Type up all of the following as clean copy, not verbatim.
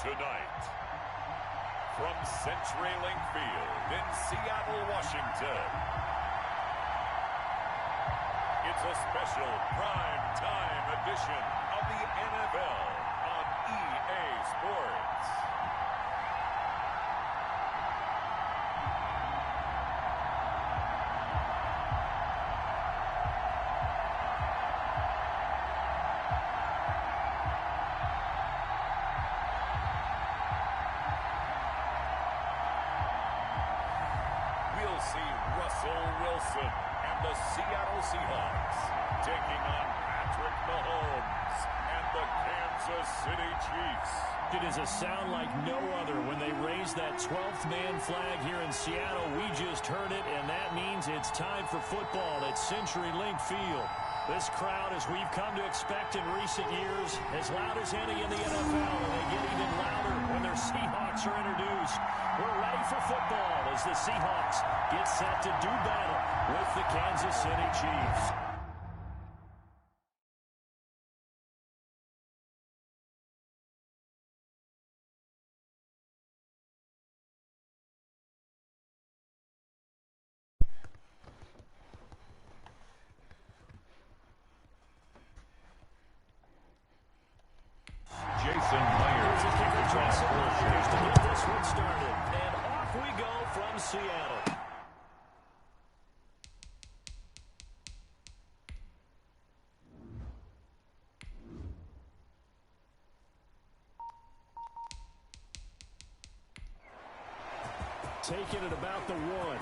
Tonight, from CenturyLink Field in Seattle, Washington, it's a special prime time edition of the NFL on EA Sports. We'll see Russell Wilson and the Seattle Seahawks taking on Patrick Mahomes and the Kansas City Chiefs. It is a sound like no other when they raise that 12th man flag here in Seattle. We just heard it, and that means it's time for football at CenturyLink Field. This crowd, as we've come to expect in recent years, as loud as any in the NFL, and they get even louder when their Seahawks are introduced. We're ready for football as the Seahawks get set to do battle with the Kansas City Chiefs. Seattle. Taking it about the 1.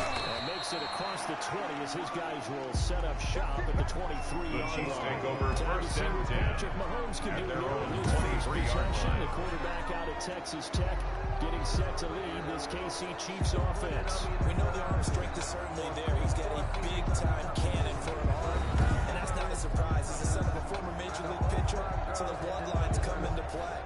And makes it across the 20 as his guys will set up shop at the 23-yard line. Take over first and 10. Patrick Mahomes can do it all in his first possession. The quarterback out at Texas Tech getting set to lead this KC Chiefs offense. We know the arm strength is certainly there. He's got a big-time cannon for an arm, and that's not a surprise. He's the son of a former Major League pitcher, so the bloodlines come into play.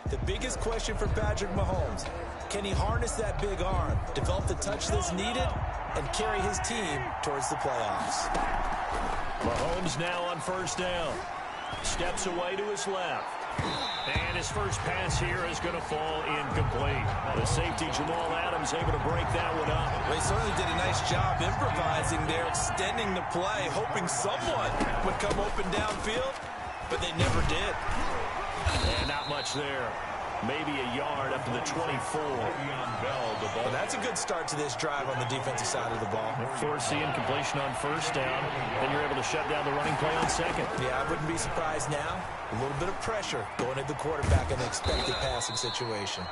The biggest question for Patrick Mahomes, can he harness that big arm, develop the touch that's needed, and carry his team towards the playoffs? Mahomes now on first down. Steps away to his left. And his first pass here is going to fall incomplete. The safety, Jamal Adams, able to break that one up. Well, he certainly did a nice job improvising there, extending the play, hoping someone would come open downfield, but they never did. And not much there. Maybe a yard up to the 24. Well, that's a good start to this drive on the defensive side of the ball. Forcing completion on first down. Then you're able to shut down the running play on second. Yeah, I wouldn't be surprised now. A little bit of pressure going at the quarterback in the expected passing situation.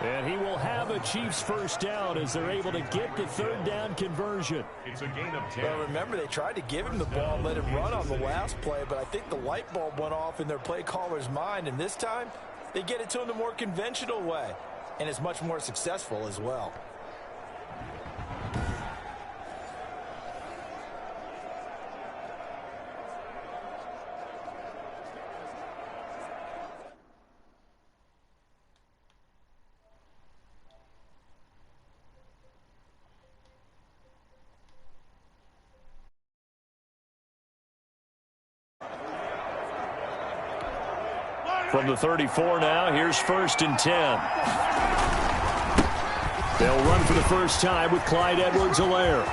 And he will have a Chiefs first down as they're able to get the third down conversion. It's a gain of 10. Well, remember, they tried to give him the ball and let him run on the last play, but I think the light bulb went off in their play caller's mind, and this time they get it to him the more conventional way, and it's much more successful as well. From the 34 now, here's first and 10. They'll run for the first time with Clyde Edwards-Helaire.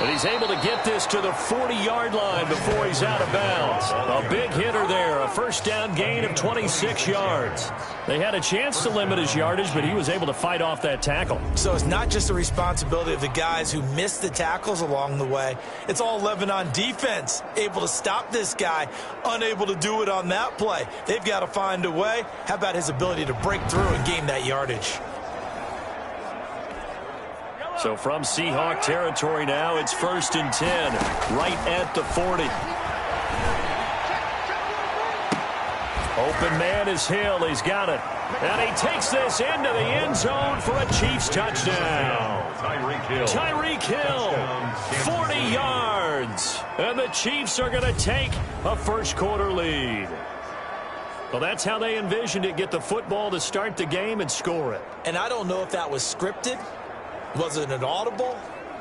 And he's able to get this to the 40-yard line before he's out of bounds. A big hitter there, a first down gain of 26 yards. They had a chance to limit his yardage, but he was able to fight off that tackle. So it's not just the responsibility of the guys who missed the tackles along the way. It's all 11 on defense, able to stop this guy, unable to do it on that play. They've got to find a way. How about his ability to break through and gain that yardage? So from Seahawk territory now, it's 1st and 10, right at the 40. Open man is Hill. He's got it. And he takes this into the end zone for a Chiefs touchdown. Tyreek Hill, 40 yards. And the Chiefs are going to take a first-quarter lead. Well, that's how they envisioned it, get the football to start the game and score it. And I don't know if that was scripted. Was it an audible,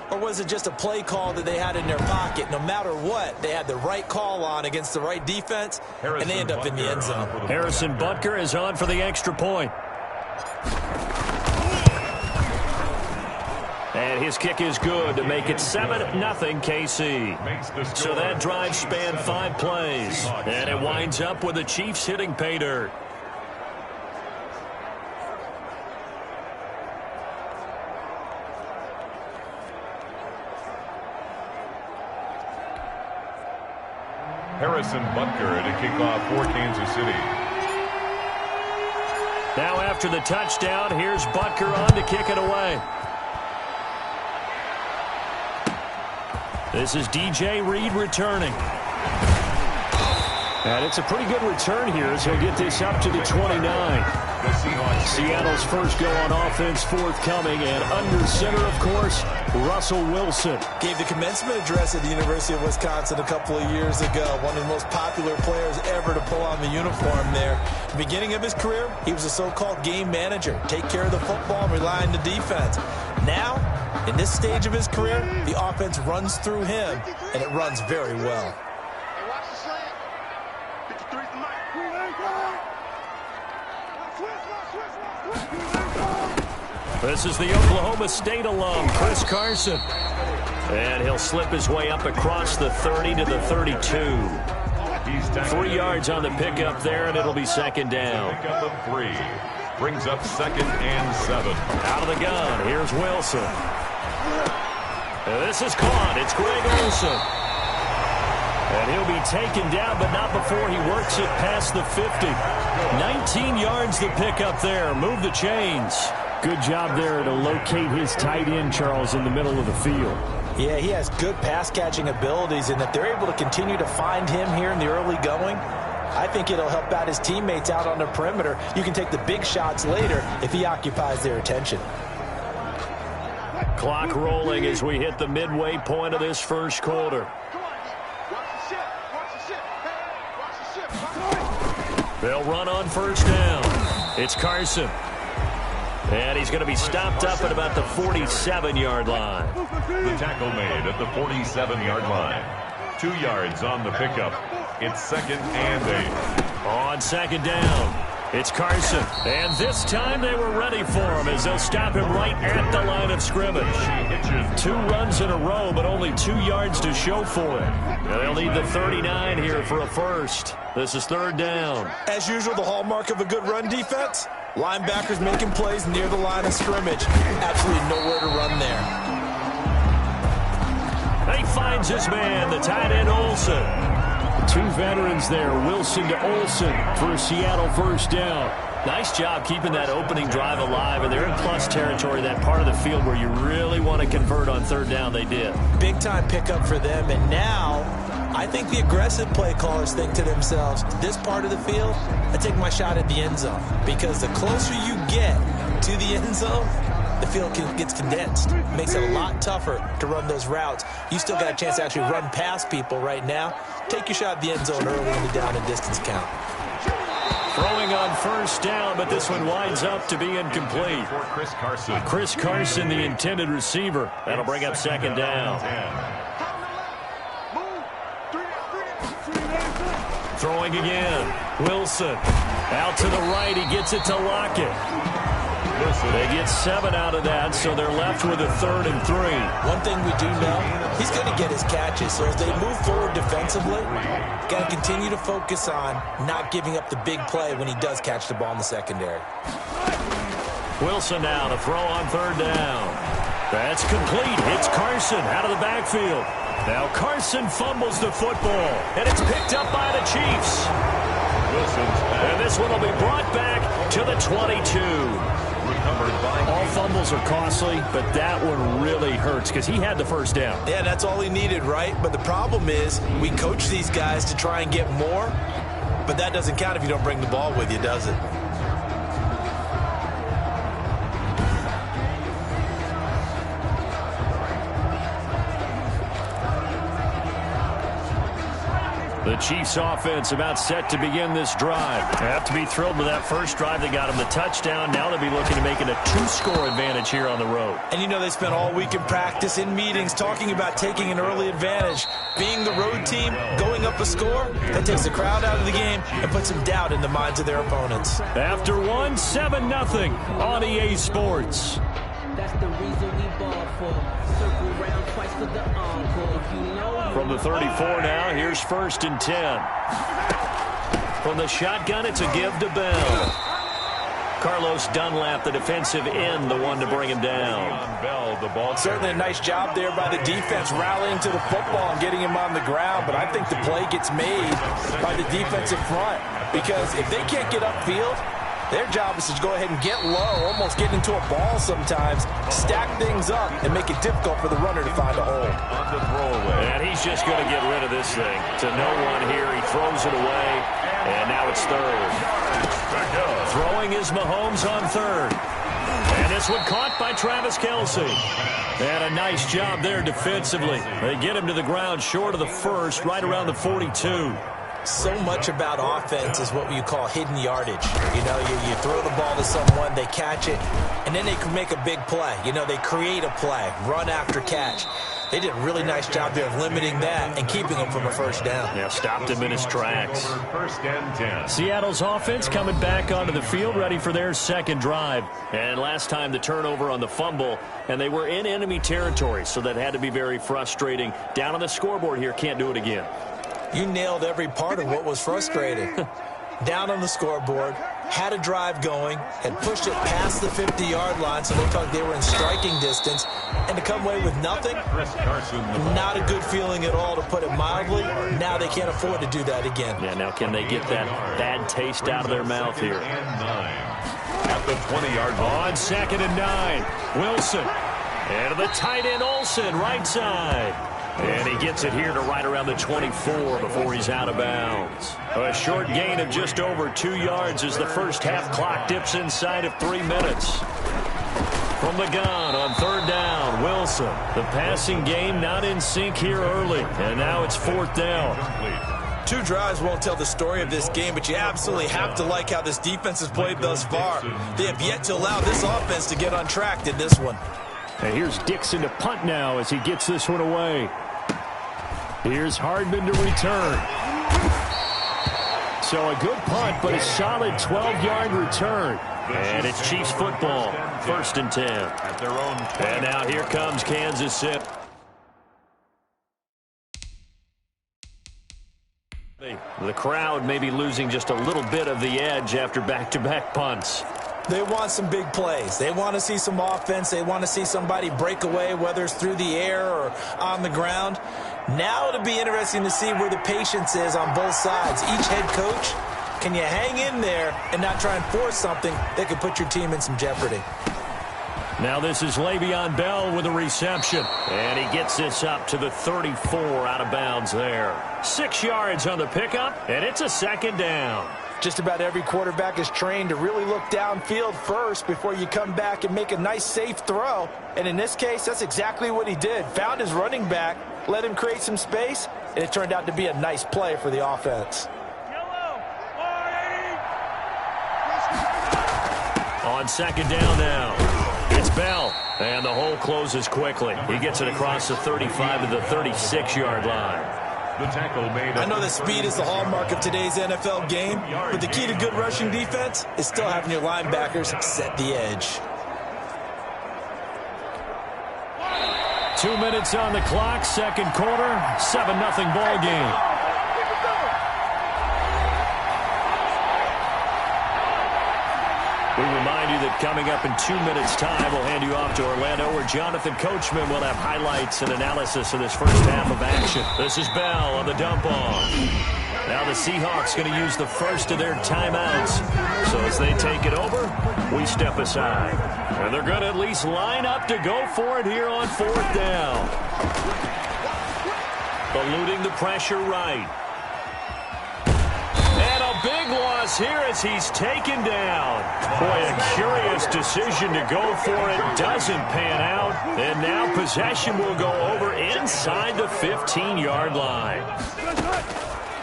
or was it just a play call that they had in their pocket? No matter what, they had the right call on against the right defense, and they end up in the end zone. Harrison Butker is on for the extra point. And his kick is good to make it 7-0 KC. So that drive spanned 5 plays, and it winds up with the Chiefs hitting pay dirt. Harrison Butker to kick off for Kansas City. Now after the touchdown, here's Butker on to kick it away. This is DJ Reed returning. And it's a pretty good return here as he'll get this up to the 29. Seattle's first go on offense forthcoming, and under center, of course, Russell Wilson. Gave the commencement address at the University of Wisconsin a couple of years ago. One of the most popular players ever to pull on the uniform there. The beginning of his career, he was a so-called game manager. Take care of the football and rely on the defense. Now, in this stage of his career, the offense runs through him, and it runs very well. This is the Oklahoma State alum, Chris Carson. And he'll slip his way up across the 30 to the 32. 3 yards on the pickup there, and it'll be second down. Pickup of 3. Brings up 2nd and 7. Out of the gun, here's Wilson. And this is caught. It's Greg Olsen. And he'll be taken down, but not before he works it past the 50. 19 yards the pickup there. Move the chains. Good job there to locate his tight end, Charles, in the middle of the field. Yeah, he has good pass-catching abilities, and if they're able to continue to find him here in the early going, I think it'll help out his teammates out on the perimeter. You can take the big shots later if he occupies their attention. Clock rolling as we hit the midway point of this first quarter. They'll run on first down. It's Carson. And he's going to be stopped up at about the 47-yard line. The tackle made at the 47-yard line. 2 yards on the pickup. It's 2nd and 8. On second down, it's Carson. And this time they were ready for him as they'll stop him right at the line of scrimmage. 2 runs in a row, but only 2 yards to show for it. And they'll need the 39 here for a first. This is 3rd down. As usual, the hallmark of a good run defense, linebackers making plays near the line of scrimmage. Absolutely nowhere to run there. He finds his man, the tight end Olsen. 2 veterans there, Wilson to Olsen for a Seattle first down. Nice job keeping that opening drive alive, and they're in plus territory, that part of the field where you really want to convert on 3rd down. They did. Big-time pickup for them, and now I think the aggressive play callers think to themselves, this part of the field, I take my shot at the end zone, because the closer you get to the end zone, the field gets condensed. It makes it a lot tougher to run those routes. You still got a chance to actually run past people right now. Take your shot at the end zone early in the down and distance count. Throwing on first down, but this one winds up to be incomplete. For Chris Carson. Chris Carson, the intended receiver. That'll bring up second down. Throwing again. Wilson. Out to the right. He gets it to Lockett. They get 7 out of that, so they're left with a 3rd and 3. One thing we do know, he's going to get his catches. So as they move forward defensively, got to continue to focus on not giving up the big play when he does catch the ball in the secondary. Wilson now to throw on 3rd down. That's complete. It's Carson out of the backfield. Now Carson fumbles the football, and it's picked up by the Chiefs. And this one will be brought back to the 22. All fumbles are costly, but that one really hurts because he had the first down. Yeah, that's all he needed, right? But the problem is we coach these guys to try and get more, but that doesn't count if you don't bring the ball with you, does it? The Chiefs offense about set to begin this drive. They have to be thrilled with that first drive. They got him the touchdown. Now they'll be looking to make it a 2-score advantage here on the road. And you know they spent all week in practice, in meetings, talking about taking an early advantage. Being the road team, going up a score, that takes the crowd out of the game and puts some doubt in the minds of their opponents. After one, 7-0 on EA Sports. That's the reason we ball for. Circle round twice for the encore. If you know, from the 34 now, here's 1st and 10. From the shotgun, it's a give to Bell. Carlos Dunlap, the defensive end, the one to bring him down. Certainly a nice job there by the defense rallying to the football and getting him on the ground, but I think the play gets made by the defensive front because if they can't get upfield, their job is to go ahead and get low, almost get into a ball sometimes, stack things up, and make it difficult for the runner to find a hole. And he's just going to get rid of this thing. To no one here, he throws it away, and now it's 3rd. Throwing is Mahomes on 3rd. And this one caught by Travis Kelce. And a nice job there defensively. They get him to the ground short of the 1st, right around the 42. So much about offense is what you call hidden yardage. You know, you throw the ball to someone, they catch it, and then they can make a big play. You know, they create a play, run after catch. They did a really nice job there of limiting that and keeping him from a 1st down. Yeah, stopped him in his tracks. 1st and 10. Seattle's offense coming back onto the field, ready for their 2nd drive. And last time the turnover on the fumble, and they were in enemy territory, so that had to be very frustrating. Down on the scoreboard here, can't do it again. You nailed every part of what was frustrating. Down on the scoreboard, had a drive going, had pushed it past the 50-yard line, so they thought they were in striking distance, and to come away with nothing, not a good feeling at all, to put it mildly. Now they can't afford to do that again. Yeah, now can they get that bad taste out of their mouth here? At the 20-yard line. On 2nd and 9, Wilson. And to the tight end, Olsen, right side. And he gets it here to right around the 24 before he's out of bounds. A short gain of just over 2 yards as the first half clock dips inside of 3 minutes. From the gun on 3rd down, Wilson. The passing game not in sync here early, and now it's 4th down. 2 drives won't tell the story of this game, but you absolutely have to like how this defense has played thus far. They have yet to allow this offense to get untracked in this one. And here's Dixon to punt now as he gets this one away. Here's Hardman to return. So a good punt, but a solid 12-yard return. And it's Chiefs football, 1st and 10. At their own. And now here comes Kansas City. The crowd may be losing just a little bit of the edge after back-to-back punts. They want some big plays. They want to see some offense. They want to see somebody break away, whether it's through the air or on the ground. Now it'll be interesting to see where the patience is on both sides. Each head coach, can you hang in there and not try and force something that could put your team in some jeopardy? Now this is Le'Veon Bell with a reception. And he gets this up to the 34 out of bounds there. 6 yards on the pickup, and it's a 2nd down. Just about every quarterback is trained to really look downfield first before you come back and make a nice, safe throw. And in this case, that's exactly what he did. Found his running back, let him create some space, and it turned out to be a nice play for the offense. On 2nd down now, it's Bell, and the hole closes quickly. He gets it across the 35 to the 36-yard line. The tackle made. I know that speed is the hallmark of today's NFL game, but the key to good rushing defense is still having your linebackers set the edge. 2 minutes on the clock, second quarter, 7-0 ball game. We remind you that coming up in 2 minutes' time, we'll hand you off to Orlando, where Jonathan Coachman will have highlights and analysis of this first half of action. This is Bell on the dump off. Now the Seahawks going to use the first of their timeouts. So as they take it over, we step aside. And they're going to at least line up to go for it here on fourth down. Eluding the pressure right. And a big loss here as he's taken down. Boy, a curious decision to go for it. Doesn't pan out. And now possession will go over inside the 15-yard line.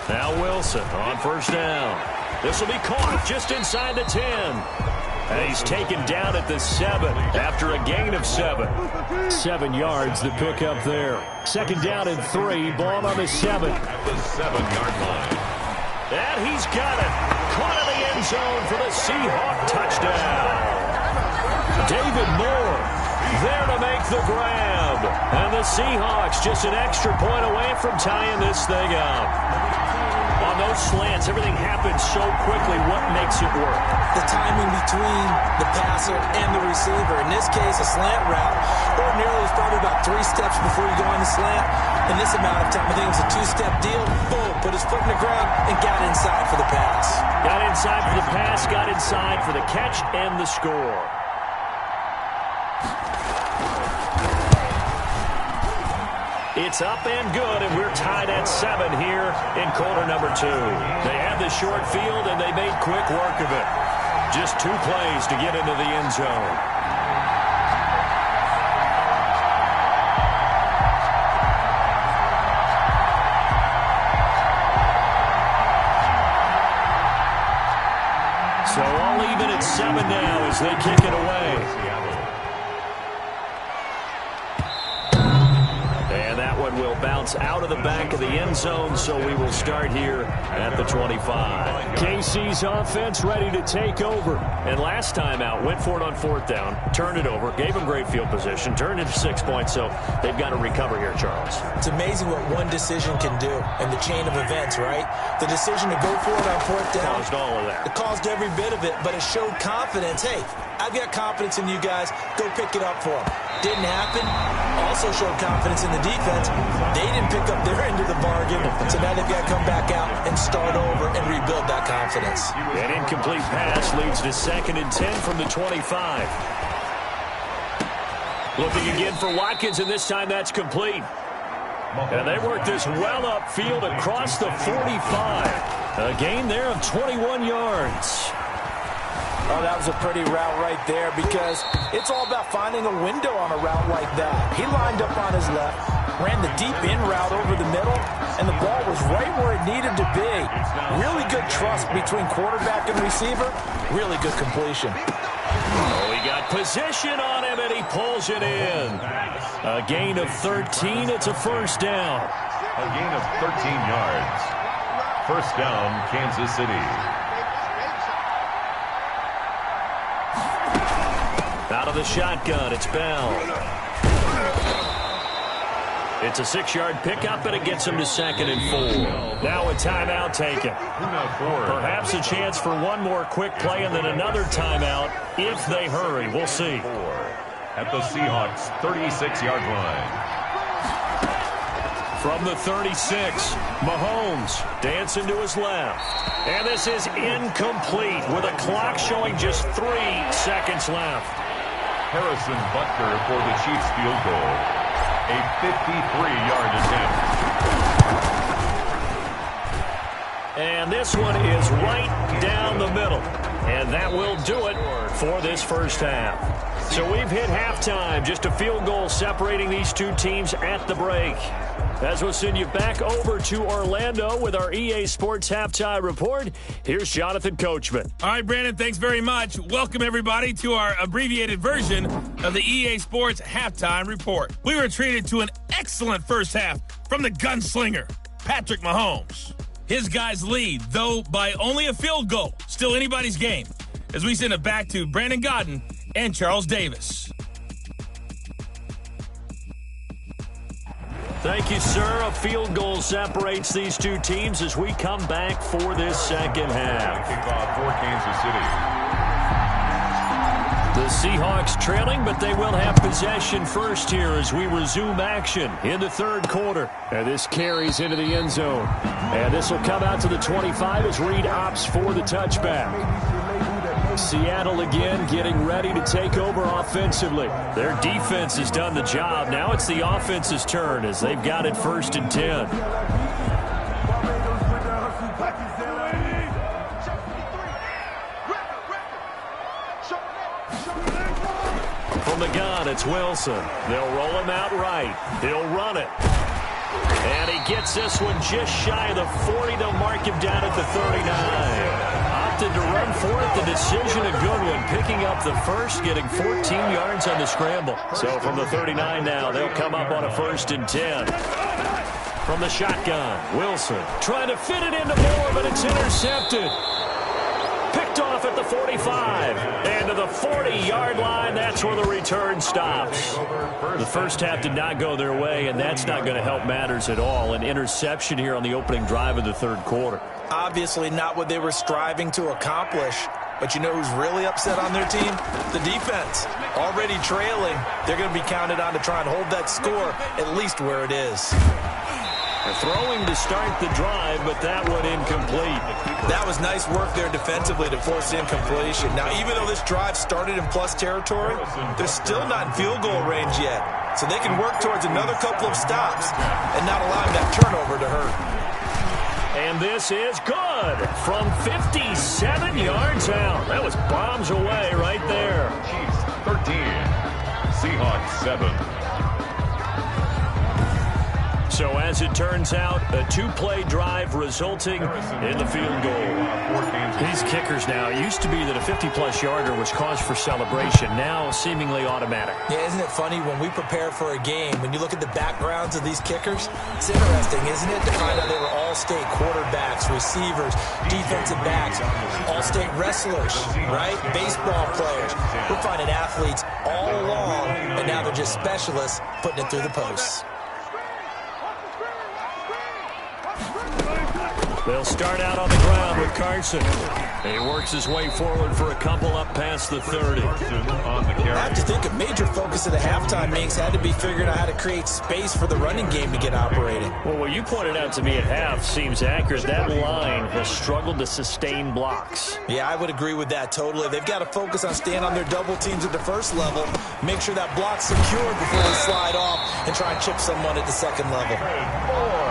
Now Wilson on first down. This will be caught just inside the 10. And he's taken down at the 7 after a gain of 7. 7 yards, the pickup there. Second down and 3, ball on the 7. At the 7-yard line. And he's got it. Caught in the end zone for the Seahawk touchdown. David Moore there to make the grab. And the Seahawks just an extra point away from tying this thing up. On those slants, everything happens so quickly. What makes it work? The timing between the passer and the receiver. In this case, a slant route. Ordinarily, it's probably about 3 steps before you go on the slant. In this amount of time, I think it's a 2-step deal. Boom, put his foot in the ground and got inside for the pass. Got inside for the pass, got inside for the catch and the score. It's up and good, and we're tied at 7 here in quarter number 2. They had the short field, and they made quick work of it. Just 2 plays to get into the end zone. So all even at 7 now as they kick it away. Will bounce out of the back of the end zone, so we will start here at the 25. KC's offense ready to take over. And last time out, went for it on fourth down, turned it over, gave them great field position, turned it to 6 points, so they've got to recover here, Charles. It's amazing what one decision can do in the chain of events, right? The decision to go for it on fourth down. Caused all of that. It caused every bit of it, but it showed confidence. Hey, I've got confidence in you guys. Go pick it up for them. Didn't happen. Also showed confidence in the defense. They didn't pick up their end of the bargain, so now they've got to come back out and start over and rebuild that confidence. An incomplete pass leads to 2nd and 10 from the 25. Looking again for Watkins, and this time that's complete. And they work this well upfield across the 45. A gain there of 21 yards. Oh, that was a pretty route right there because it's all about finding a window on a route like that. He lined up on his left, ran the deep in route over the middle, and the ball was right where it needed to be. Really good trust between quarterback and receiver. Really good completion. Oh, he got position on him, and he pulls it in. A gain of 13. It's a first down. A gain of 13 yards. First down, Kansas City. Out of the shotgun, it's Bell. It's a 6-yard pickup, and it gets him to 2nd and 4. Now a timeout taken. Perhaps a chance for one more quick play and then another timeout if they hurry. We'll see. At the Seahawks' 36-yard line. From the 36, Mahomes dancing to his left. And this is incomplete with a clock showing just 3 seconds left. Harrison Butker for the Chiefs field goal. A 53-yard attempt. And this one is right down the middle. And that will do it for this first half. So we've hit halftime. Just a field goal separating these two teams at the break. As we'll send you back over to Orlando with our EA Sports Halftime Report, here's Jonathan Coachman. All right, Brandon, thanks very much. Welcome, everybody, to our abbreviated version of the EA Sports Halftime Report. We were treated to an excellent first half from the gunslinger. Patrick Mahomes. His guys lead, though by only a field goal. Still anybody's game. As we send it back to Brandon Godden and Charles Davis. Thank you, sir. A field goal separates these two teams as we come back for this second half. Kickoff for Kansas City. The Seahawks trailing, but they will have possession first here as we resume action in the third quarter. And this carries into the end zone. And this will come out to the 25 as Reed opts for the touchback. Seattle again getting ready to take over offensively. Their defense has done the job. Now it's the offense's turn as they've got it 1st and 10. From the gun, it's Wilson. They'll roll him out right. He'll run it. And he gets this one just shy of the 40. They'll mark him down at the 39. Opted to run for it. The decision, a good one. Picking up the first, getting 14 yards on the scramble. So from the 39 now, they'll come up on a 1st and 10. From the shotgun, Wilson trying to fit it into Moore, but it's intercepted. Picked off at the 45. And to the 40-yard line, that's where the return stops. The first half did not go their way, and that's not going to help matters at all. An interception here on the opening drive of the third quarter. Obviously not what they were striving to accomplish. But you know who's really upset on their team? The defense. Already trailing, they're going to be counted on to try and hold that score at least where it is. They're throwing to start the drive, but that one incomplete. That was nice work there defensively to force incompletion. Now, even though this drive started in plus territory, they're still not in field goal range yet. So they can work towards another couple of stops and not allowing that turnover to hurt. And this is good from 57 yards out. That was bombs away right there. Chiefs 13, Seahawks 7. So as it turns out, a two-play drive resulting in the field goal. These kickers now, it used to be that a 50-plus yarder was cause for celebration. Now seemingly automatic. Yeah, isn't it funny when we prepare for a game, when you look at the backgrounds of these kickers? It's interesting, isn't it, to find out they were all-state quarterbacks, receivers, defensive backs, all-state wrestlers, right? Baseball players. We're finding athletes all along, and now they're just specialists putting it through the posts. They'll start out on the ground with Carson. He works his way forward for a couple up past the 30. I have to think a major focus of the halftime meetings had to be figuring out how to create space for the running game to get operating. Well, what you pointed out to me at half seems accurate. That line has struggled to sustain blocks. Yeah, I would agree with that totally. They've got to focus on staying on their double teams at the first level, make sure that block's secured before they slide off and try and chip someone at the second level.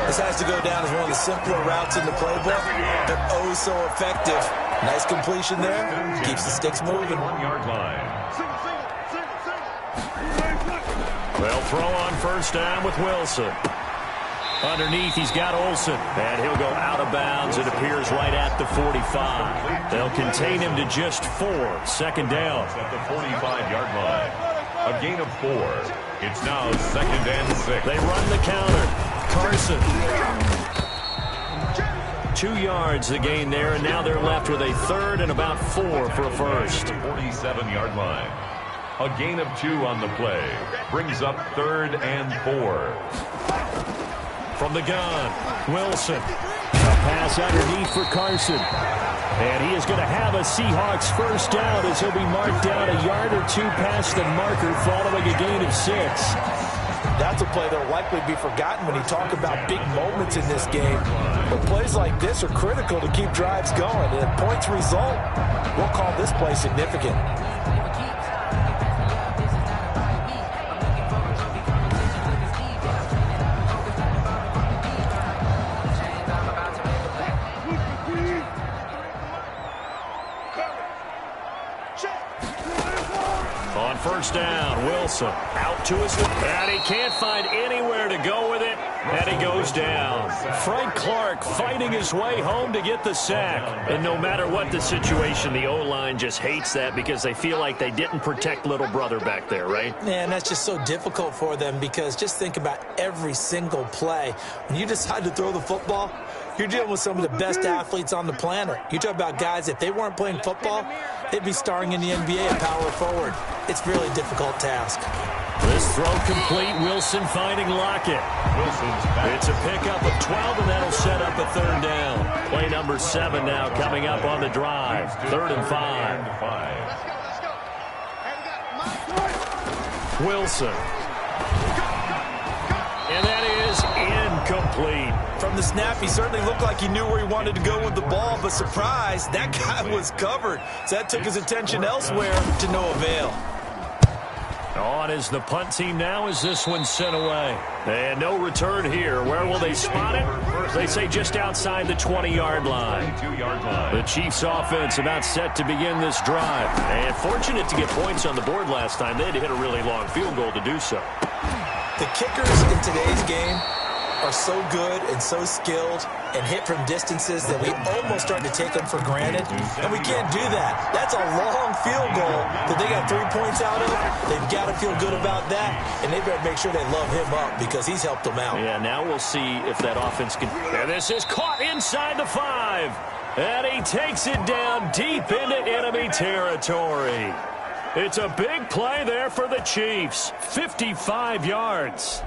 This has to go down as one of the simpler routes in the playbook, but oh so effective. Nice completion there. Keeps the sticks moving. 1-yard line. They'll throw on first down with Wilson. Underneath, he's got Olsen, and he'll go out of bounds. It appears right at the 45. They'll contain him to just 4. Second down. At the 45-yard line. A gain of 4. It's now 2nd and 6. They run the counter. Carson. 2 yards the gain there, and now they're left with a 3rd and about 4 for a first. 47-yard line. A gain of 2 on the play. Brings up 3rd and 4. From the gun, Wilson. A pass underneath for Carson. And he is going to have a Seahawks first down as he'll be marked down a yard or 2 past the marker following a gain of 6. That's a play that will likely be forgotten when you talk about big moments in this game. But plays like this are critical to keep drives going. And if points result, we'll call this play significant. On first down, Wilson out to his left, and he can't find anywhere to go with it. And he goes down. Frank Clark fighting his way home to get the sack. And no matter what the situation, the O-line just hates that because they feel like they didn't protect little brother back there, right? Man, that's just so difficult for them because just think about every single play. When you decide to throw the football, you're dealing with some of the best athletes on the planet. You talk about guys, if they weren't playing football, they'd be starring in the NBA at power forward. It's a really difficult task. This throw complete. Wilson finding Lockett. It's a pickup of 12, and that'll set up a third down. Play number 7 now coming up on the drive. 3rd and 5. Wilson. And that is incomplete. From the snap, he certainly looked like he knew where he wanted to go with the ball, but surprise, that guy was covered. So that took his attention elsewhere to no avail. On is the punt team now as this one's sent away. And no return here. Where will they spot it? They say just outside the 20-yard line. The Chiefs offense about set to begin this drive. And fortunate to get points on the board last time. They had to hit a really long field goal to do so. The kickers in today's game are so good and so skilled and hit from distances that we almost start to take them for granted, and we can't do that. That's a long field goal that they got 3 points out of. They've got to feel good about that, and they better make sure they love him up because he's helped them out. Yeah, now we'll see if that offense can. And this is caught inside the 5, and he takes it down deep into enemy territory. It's a big play there for the Chiefs. 55 yards.